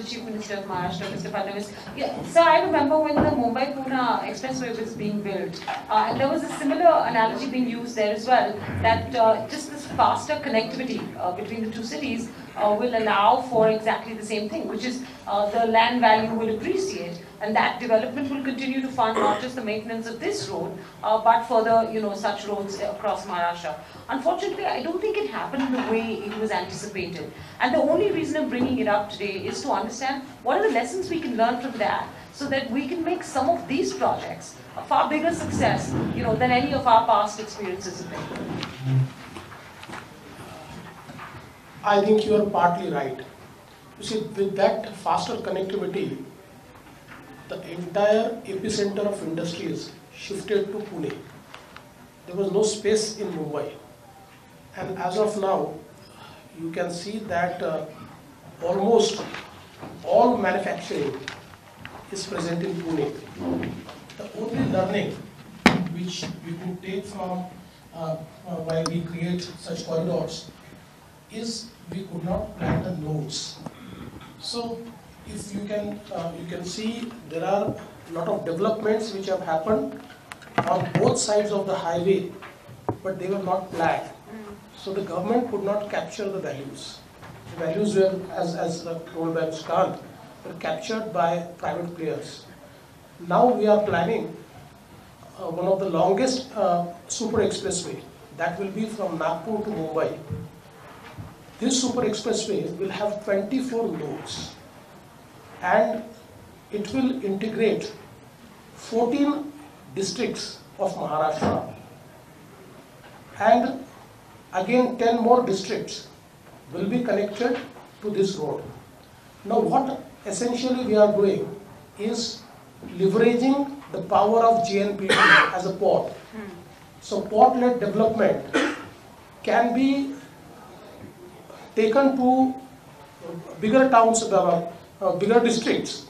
Chief Minister of Maharashtra, Mr. Fadnavis. Yeah, so I remember when the Mumbai-Pune Expressway was being built, and there was a similar analogy being used there as well, that just this faster connectivity between the two cities will allow for exactly the same thing, which is the land value will appreciate, and that development will continue to fund not just the maintenance of this road, but further, such roads across Maharashtra. Unfortunately, I don't think it happened in the way it was anticipated. And the only reason I'm bringing it up today is to understand what are the lessons we can learn from that, so that we can make some of these projects a far bigger success, than any of our past experiences have been. I think you are partly right. You see, with that faster connectivity, the entire epicenter of industries shifted to Pune. There was no space in Mumbai. And as of now, you can see that almost all manufacturing is present in Pune. The only learning which we could take from while we create such corridors is we could not plan the nodes. So if you can see there are a lot of developments which have happened on both sides of the highway, but they were not planned. So the government could not capture the values. The values were, as told by Mr. Kant, were captured by private players. Now we are planning one of the longest super expressway that will be from Nagpur to Mumbai. This super expressway will have 24 nodes, and it will integrate 14 districts of Maharashtra, and again 10 more districts will be connected to this road. Now what essentially we are doing is leveraging the power of JNPT as a port. So port-led development can be taken to bigger towns, bigger districts.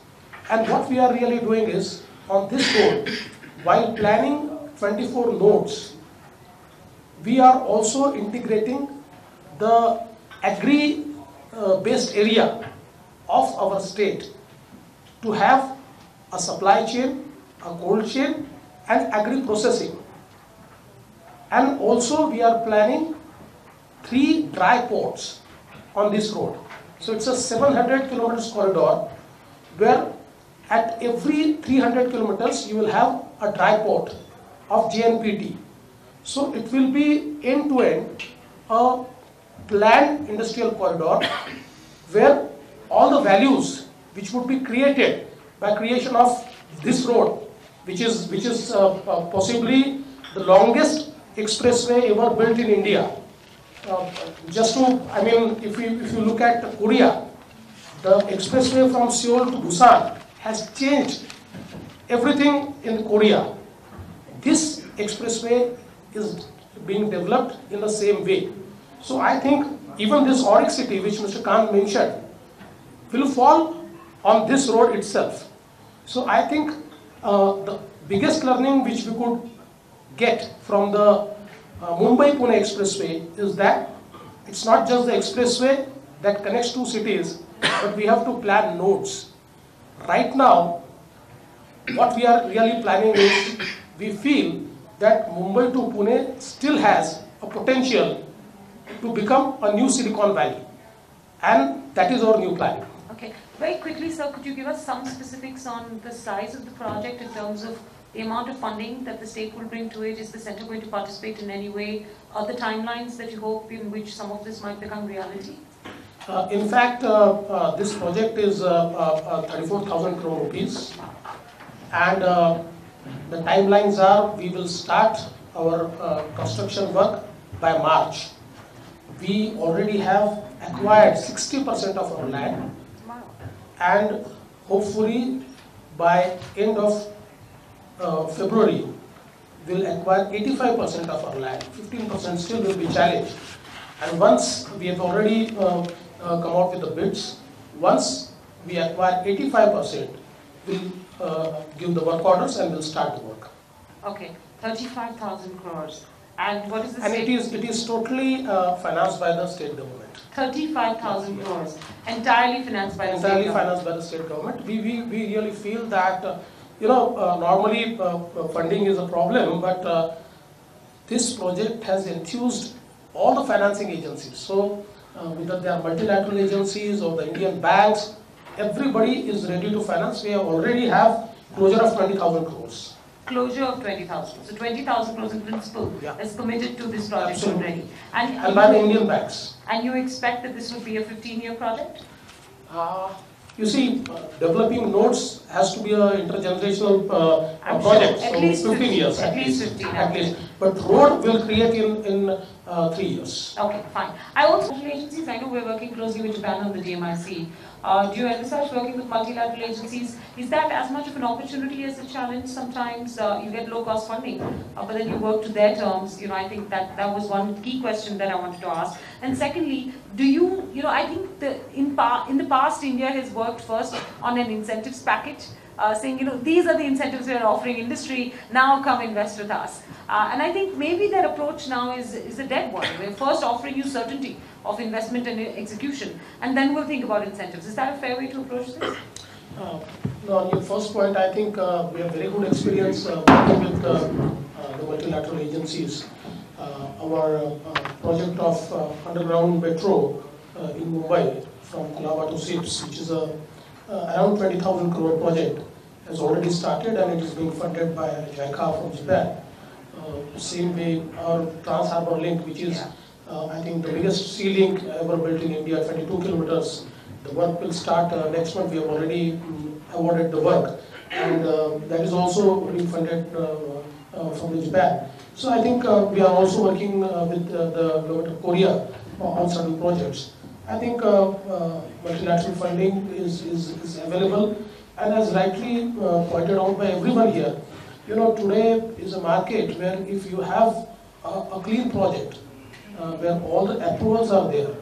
And what we are really doing is, on this road, while planning 24 nodes, we are also integrating the agri-based area of our state to have a supply chain, a cold chain, and agri-processing. And also we are planning 3 dry ports on this road. So it's a 700 kilometers corridor where at every 300 kilometers you will have a dry port of JNPT. So it will be end-to-end a planned industrial corridor where all the values which would be created by creation of this road, which is possibly the longest expressway ever built in India. If you look at Korea, the expressway from Seoul to Busan has changed everything in Korea. This expressway is being developed in the same way. So I think even this Auric city, which Mr. Kant mentioned, will fall on this road itself. So I think the biggest learning which we could get from the Mumbai-Pune expressway is that it's not just the expressway that connects two cities, but we have to plan nodes. Right now, what we are really planning is, we feel that Mumbai to Pune still has a potential to become a new Silicon Valley. And that is our new plan. Okay. Very quickly, sir, could you give us some specifics on the size of the project in terms of the amount of funding that the state will bring to it? Is the center going to participate in any way? Are the timelines that you hope in which some of this might become reality? In fact, this project is 34,000 crore rupees. And the timelines are, we will start our construction work by March. We already have acquired 60% of our land, and hopefully by end of February, we'll acquire 85% of our land. 15% still will be challenged. And once we have already come out with the bids, once we acquire 85%, we'll give the work orders and we'll start the work. Okay, 35,000 crores. And what is the And state? it is totally financed by the state government. 35,000 crores, entirely financed by the state Entirely government. financed by the state government. We really feel that, normally funding is a problem, but this project has enthused all the financing agencies. So whether they are multilateral agencies or the Indian banks, everybody is ready to finance. We already have closure of 20,000 crores. Closure of 20,000. So 20,000 crores in principle is committed to this project Absolutely. already. And by the Indian banks. And you expect that this would be a 15-year project? You see, developing nodes has to be an intergenerational project. Sure. At So least 15 years. At least 15. At least. But road will create in 3 years. Okay, fine. I also agencies. I know we're working closely with Japan on the DMIC. Do you envisage working with multilateral agencies? Is that as much of an opportunity as a challenge? Sometimes you get low-cost funding, but then you work to their terms. I think that was one key question that I wanted to ask. And secondly, do you, I think in the past, India has worked first on an incentives package, saying, these are the incentives we are offering industry, now come invest with us. And I think maybe that approach now is a dead one. We're first offering you certainty of investment and execution, and then we'll think about incentives. Is that a fair way to approach this? No, on your first point, I think we have very good experience working with the multilateral agencies. Our project of underground metro in Mumbai from Colaba to SIPS, which is a around 20,000 crore project, has already started and it is being funded by JICA from Japan. Same way, our Trans-Harbour Link, which is I think the biggest sea link ever built in India, 22 kilometers. The work will start next month. We have already awarded the work, and that is also being funded from Japan. So I think we are also working with the government of Korea on certain projects. I think multilateral funding is available, and as rightly pointed out by everyone here, today is a market where if you have a clean project, where all the approvals are there,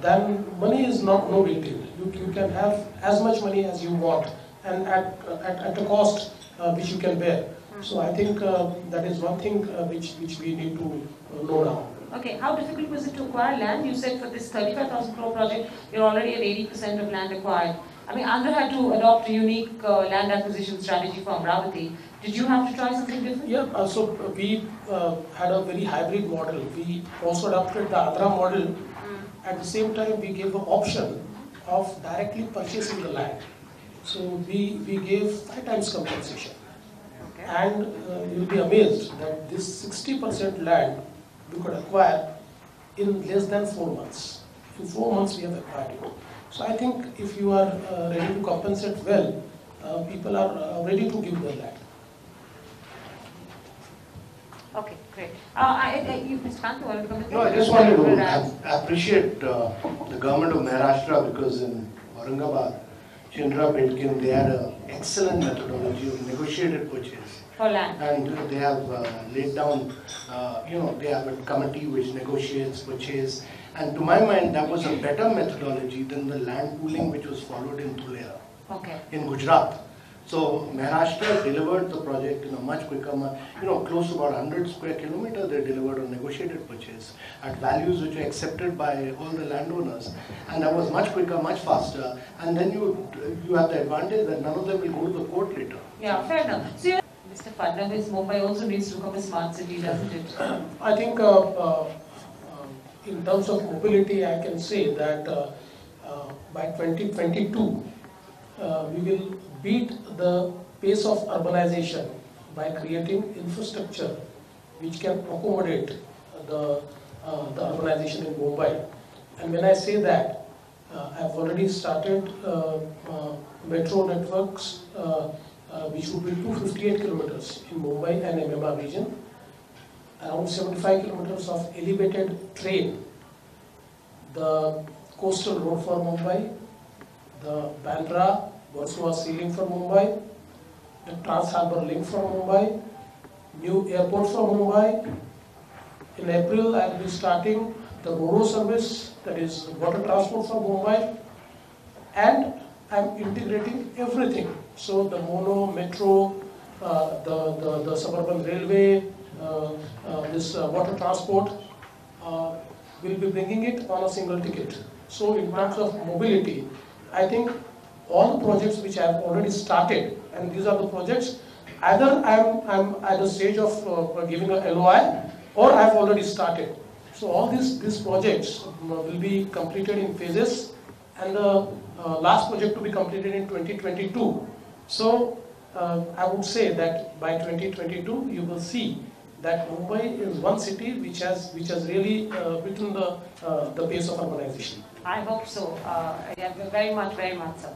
then money is no big deal. You can have as much money as you want, and at a cost which you can bear. So I think that is one thing which we need to know now. Okay, how difficult was it to acquire land? You said for this 35,000 crore project, you're already at 80% of land acquired. I mean, Andhra had to adopt a unique land acquisition strategy for Amravati. Did you have to try something different? Yeah, so we had a very hybrid model. We also adopted the Andhra model. At the same time, we gave the option of directly purchasing the land. So we gave 5 times compensation. Okay. And you'll be amazed that this 60% land we could acquire in less than 4 months. In 4 months, we have acquired it. So I think if you are ready to compensate well, people are ready to give their land. Okay, great. You, Mr. Kant, you wanted to come in? No, I just wanted to appreciate the government of Maharashtra, because in Aurangabad, Chandra Bedkin, they had an excellent methodology of negotiated purchase. For land. And they have laid down, they have a committee which negotiates purchase. And to my mind, that was a better methodology than the land pooling which was followed in Dhule, in Gujarat. So Maharashtra delivered the project in a much quicker, close to about 100 square kilometers. They delivered a negotiated purchase at values which were accepted by all the landowners, and that was much quicker, much faster. And then you have the advantage that none of them will go to the court later. Yeah, fair enough. So Mr. Fadnavis, Mumbai also needs to become a smart city, doesn't it? I think in terms of mobility, I can say that by 2022, we will beat the pace of urbanization by creating infrastructure which can accommodate the urbanization in Mumbai. And when I say that, I've already started metro networks which would be 258 kilometers in Mumbai and MMR region, around 75 kilometers of elevated train, the coastal road for Mumbai, the Bandra Versova Sea Link for Mumbai, the Trans-Harbour Link for Mumbai, new airport for Mumbai. In April, I will be starting the RoRo service, that is water transport for Mumbai, and I am integrating everything. So the mono, metro, the suburban railway, this water transport, will be bringing it on a single ticket. So in terms of mobility, I think all the projects which I have already started, and these are the projects, either I'm at the stage of giving a LOI, or I have already started. So all these projects will be completed in phases, and the last project to be completed in 2022. So I would say that by 2022 you will see that Mumbai is one city which has really beaten the pace of urbanization. I hope so. Yeah, very much so.